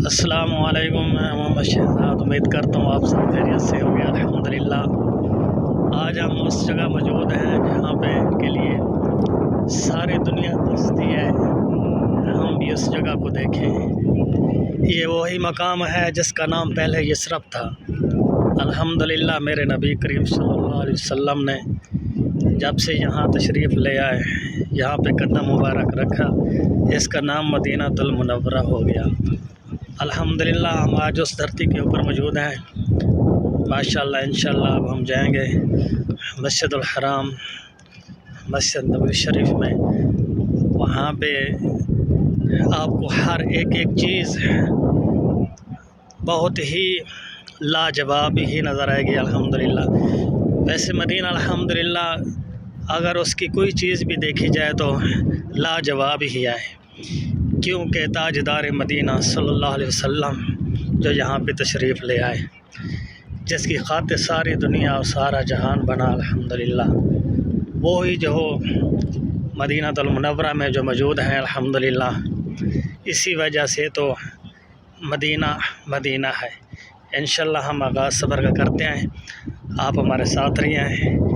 अस्सलामुअलैकुम, मैं मोहम्मद शहजाद। उम्मीद करता हूँ आप सब खैरियत से होंगे। अल्हम्दुलिल्लाह आज हम उस जगह मौजूद हैं जहाँ पे इनके लिए सारी दुनिया तरसती है, हम भी उस जगह को देखें। ये वही मकाम है जिसका नाम पहले यसरब था। अल्हम्दुलिल्लाह मेरे नबी करीम सल्लल्लाहु अलैहि वसल्लम ने जब से यहाँ तशरीफ़ ले आए, यहाँ पे कदम मुबारक रखा, इसका नाम मदीनातुल मुनव्वरा हो गया। अल्हम्दुलिल्लाह हम आज उस धरती के ऊपर मौजूद हैं। माशाअल्लाह इंशाअल्लाह अब हम जाएंगे मस्जिदुल हराम, मस्जिद नबवी शरीफ में। वहाँ पे आपको हर एक चीज़ बहुत ही लाजवाब ही नज़र आएगी। अल्हम्दुलिल्लाह वैसे मदीना अल्हम्दुलिल्लाह अगर उसकी कोई चीज़ भी देखी जाए तो लाजवाब ही आए, क्योंकि ताजदार मदीना सल्लल्लाहु अलैहि वसल्लम जो यहाँ पे तशरीफ़ ले आए, जिसकी खातिर सारी दुनिया और सारा जहान बना अल्हम्दुलिल्लाह, वो ही जो मदीनातुल मुनव्वरा में जो मौजूद हैं अल्हम्दुलिल्लाह। इसी वजह से तो मदीना मदीना है। इंशाअल्लाह हम आगाज़ सफ़र का करते हैं, आप हमारे साथ रहिए,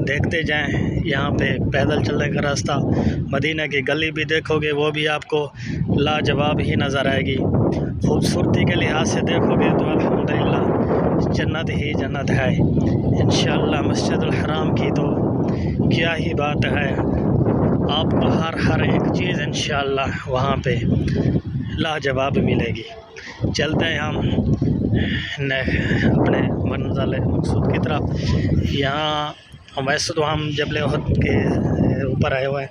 देखते जाएं। यहाँ पे पैदल चलने का रास्ता, मदीना की गली भी देखोगे वो भी आपको लाजवाब ही नज़र आएगी। खूबसूरती के लिहाज से देखोगे तो अल्हम्दुलिल्लाह जन्नत ही जन्नत है। इंशाअल्लाह मस्जिदुल हराम की तो क्या ही बात है, आपको हर एक चीज़ इंशाअल्लाह वहाँ पे लाजवाब मिलेगी। चलते हैं हम अपने मंज़िल मकसूद की तरफ। यहाँ वैसे तो हम जबल उहद के ऊपर आए हुए हैं,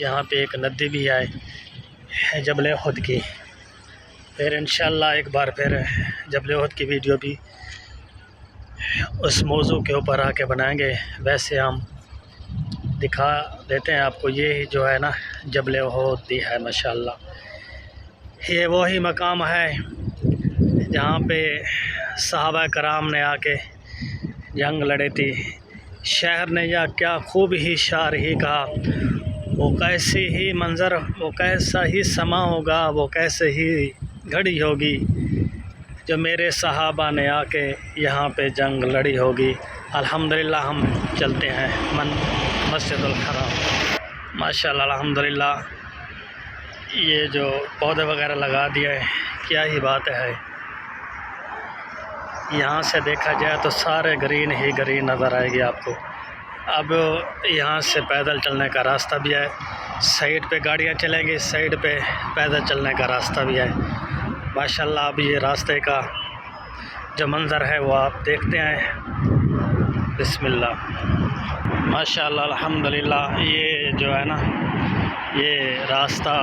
यहाँ पे एक नदी भी है जबल उहद की। फिर इंशाअल्लाह एक बार फिर जबल उहद की वीडियो भी उस मौजू के ऊपर आके बनाएंगे। वैसे हम दिखा देते हैं आपको, ये जो है ना जबल उहद ही है माशाअल्लाह। ये वही मकाम है जहाँ पे सहाबा कराम ने आके जंग लड़ी थी। शायर ने या क्या खूब ही शार ही कहा, वो कैसी ही मंज़र, वो कैसा ही समा होगा, वो कैसे ही घड़ी होगी जो मेरे सहाबा ने आके यहाँ पे जंग लड़ी होगी। अल्हम्दुलिल्लाह हम चलते हैं मस्जिदुल हराम। माशाअल्लाह अल्हम्दुलिल्लाह ये जो पौधे वगैरह लगा दिए हैं, क्या ही बात है। यहाँ से देखा जाए तो सारे ग्रीन ही ग्रीन नज़र आएगी आपको। अब यहाँ से पैदल चलने का रास्ता भी है, साइड पे गाड़ियाँ चलेंगी, साइड पे पैदल चलने का रास्ता भी है माशाअल्लाह। अब ये रास्ते का जो मंज़र है वो आप देखते हैं। बिस्मिल्लाह माशाअल्लाह अल्हम्दुलिल्लाह। ये जो है ना ये रास्ता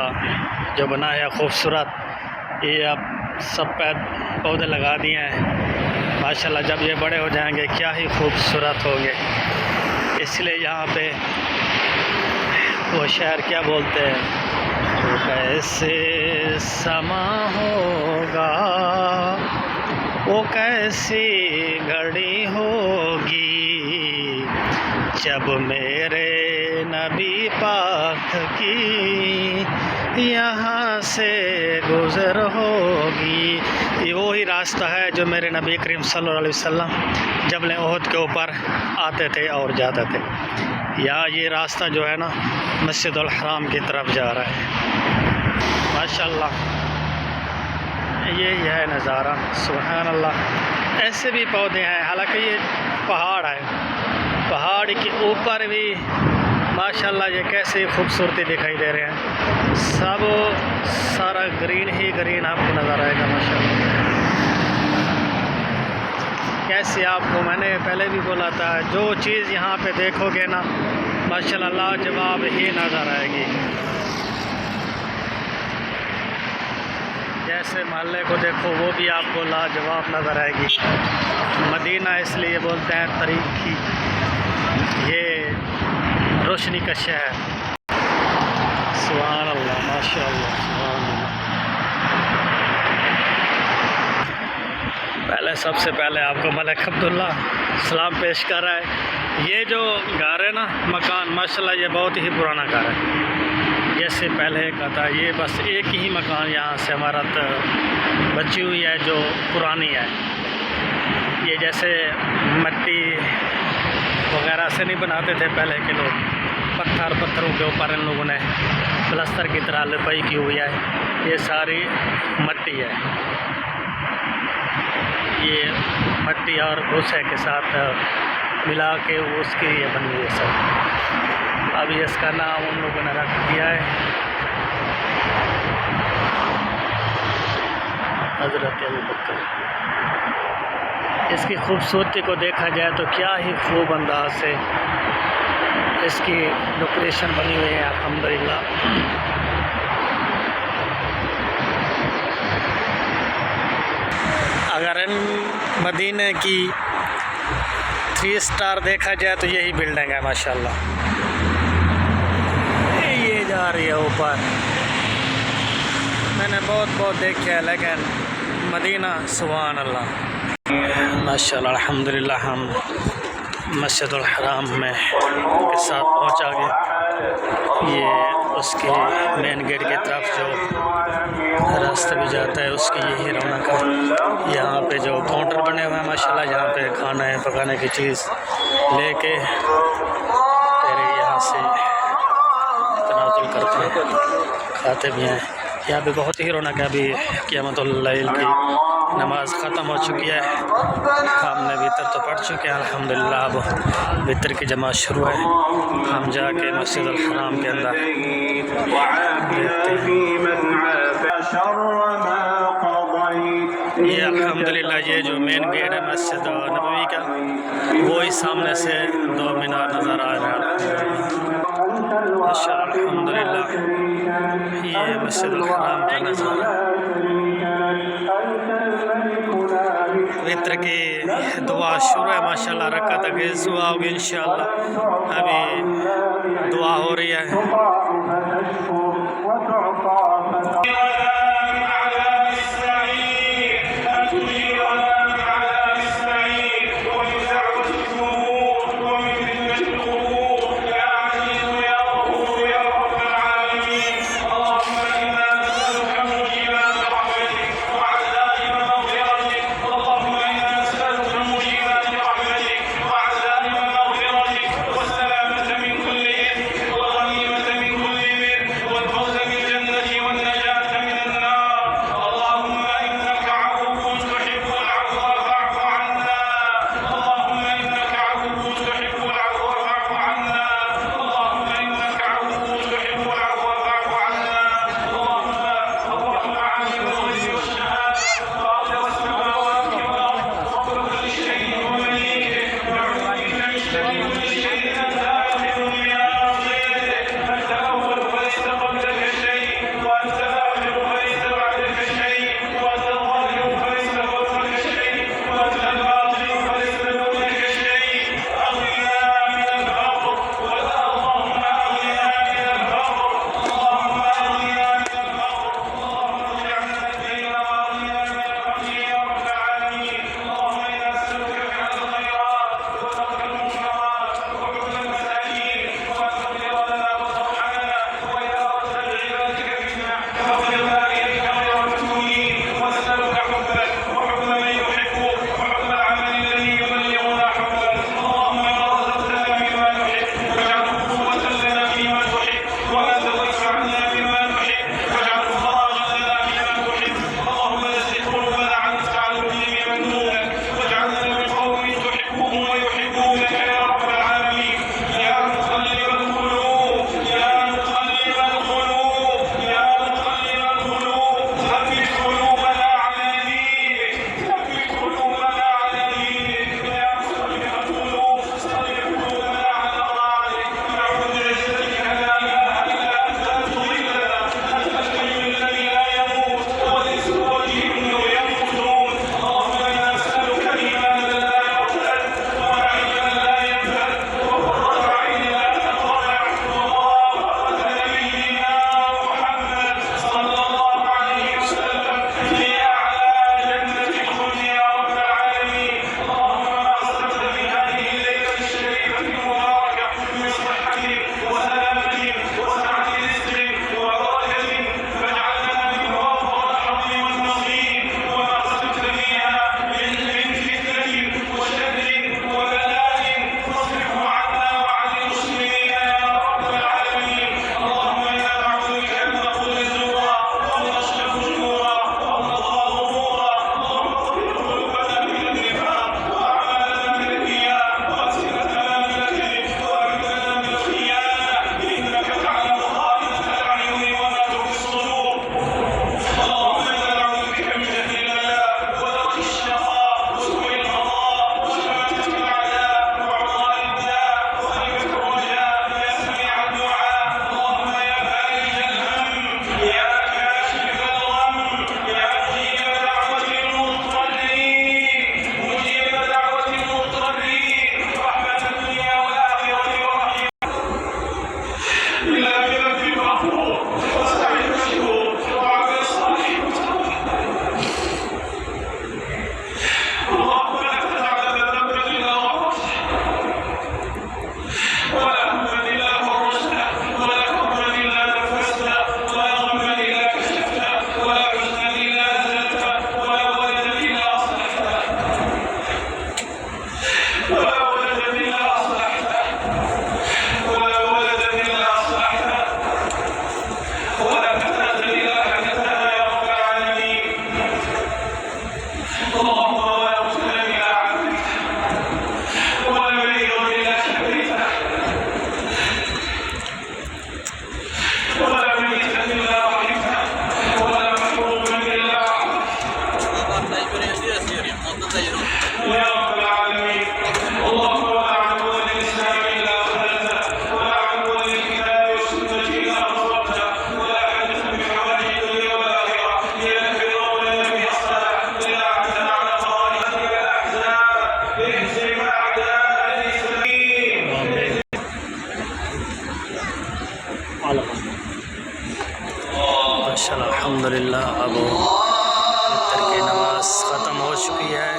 जो बना है खूबसूरत, ये अब सब पौधे लगा दिए हैं माशाअल्लाह। जब ये बड़े हो जाएंगे क्या ही खूबसूरत होंगे। इसलिए यहाँ पे वो शायर क्या बोलते हैं, वो कैसे समा होगा, वो कैसी घड़ी होगी जब मेरे नबी पाक की यहाँ से गुज़र होगी। ये वही रास्ता है जो मेरे नबी करीम सल्लल्लाहु अलैहि वसल्लम जबल उहद के ऊपर आते थे और जाते थे। या ये रास्ता जो है ना मस्जिदुल हराम की तरफ जा रहा है माशाअल्लाह। ये है नज़ारा, सुभान अल्लाह। ऐसे भी पौधे हैं, हालांकि ये पहाड़ है, पहाड़ के ऊपर भी माशाअल्लाह ये कैसे खूबसूरती दिखाई दे रहे हैं। सब सारा ग्रीन ही ग्रीन आपको नज़र आएगा माशाअल्लाह। कैसे आपको मैंने पहले भी बोला था, जो चीज़ यहाँ पे देखोगे ना माशाअल्लाह लाजवाब ही नज़र आएगी। जैसे महल्ले को देखो वो भी आपको लाजवाब नज़र आएगी। मदीना इसलिए बोलते हैं तारीखी, ये रोशनी का शहर। सुभान अल्लाह माशाअल्लाह सुभान अल्लाह। सबसे पहले आपको मलिक अब्दुल्ला सलाम पेश कर रहा है। ये जो घर है ना, मकान माशाल्लाह ये बहुत ही पुराना घर है। ये से पहले का था। ये बस एक ही मकान यहाँ से इमारत बची हुई है जो पुरानी है। ये जैसे मिट्टी वगैरह से नहीं बनाते थे पहले के लोग, पत्थरों के ऊपर इन लोगों ने प्लास्टर की तरह लिपाई की हुई है। ये सारी मट्टी है, ये मट्टी और भूसे के साथ मिला के उसकी ये बनी हुई है सब। अभी इसका नाम उन लोगों ने रख दिया है हज़रत अबू बकर। इसकी खूबसूरती को देखा जाए तो क्या ही खूब अंदाज से इसकी डेकोरेशन बनी हुई है अल्हम्दुलिल्लाह। अगर इन मदीने की 3 स्टार देखा जाए तो यही बिल्डिंग है माशाल्लाह। ये जा रही है ऊपर, मैंने बहुत देखे है लेकिन मदीना सुभान अल्लाह माशाल्लाह अल्हम्दुलिल्लाह। हम मस्जिदुल हराम में के साथ पहुँचा गए। ये उसके मेन गेट की तरफ जो रास्ता भी जाता है उसकी यही रौनक है। यहाँ पे जो काउंटर बने हुए हैं माशाल्लाह, यहाँ पे खाना है पकाने की चीज़ लेके फिर यहाँ से तनाजुल करते हैं, खाते भी हैं। यहाँ पे बहुत ही रौनक है। अभी क़ियामतुल लैल की नमाज़ ख़त्म हो चुकी है, हमने वितर तो पढ़ चुके हैं अल्हम्दुलिल्लाह। अब वितर की जमात शुरू है। हम जाके मस्जिदुल हराम के अंदर देखते हैं। ये अल्हम्दुलिल्लाह ये जो मेन गेट है मस्जिद नबवी का, वो ही सामने से 2 मीनार नज़र आ रहा है माशाल्लाह अल्हम्दुलिल्लाह। ये मस्जिदुल हराम का नज़ारा, वितर की दुआ शुरू है माशाल्लाह। रकात तक दुआ होगी इंशाअल्लाह। अभी दुआ हो रही है। माशाल्लाह अल्हम्दुलिल्लाह। अब इफ्तार की नमाज ख़त्म हो चुकी है।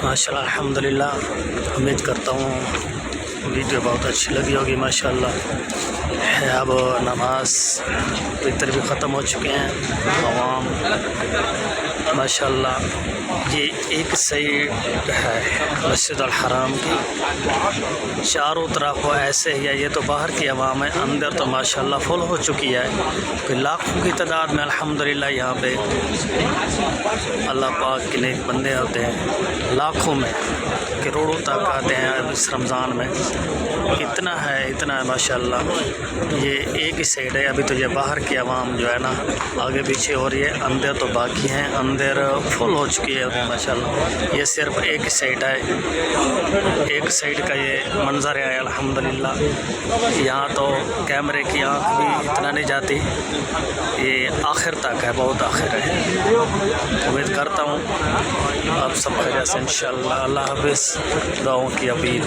माशाल्लाह अल्हम्दुलिल्लाह। उम्मीद करता हूँ वीडियो बहुत अच्छी लगी होगी माशाल्लाह। अब नमाज इफ्तार भी ख़त्म हो चुके हैं। आवाम माशाल्लाह ये एक साइड है मस्जिद अल हराम की, चारों तरफ ऐसे ही है। ये तो बाहर की आवाम है, अंदर तो माशाल्लाह फुल हो चुकी है। कि लाखों की तादाद में अल्हम्दुलिल्लाह यहाँ पे अल्लाह पाक के नेक बंदे होते हैं, लाखों में करोड़ों तक आते हैं इस रमज़ान में। इतना है माशाल्लाह। ये एक ही साइड है। अभी तो ये बाहर की आवाम जो है ना आगे पीछे हो रही है, अंदर तो बाकी हैं, अंदर फुल हो चुकी है माशाल्लाह। ये सिर्फ एक ही साइड है, एक साइड का ये मंज़र है अल्हम्दुलिल्लाह। यहाँ तो कैमरे की आँख भी इतना नहीं जाती, ये आखिर तक है, बहुत आखिर है। उम्मीद करता हूँ आप सब खैरियत से इंशाअल्लाह। अल्लाह हाफ़िज़। दुआओं की अपील।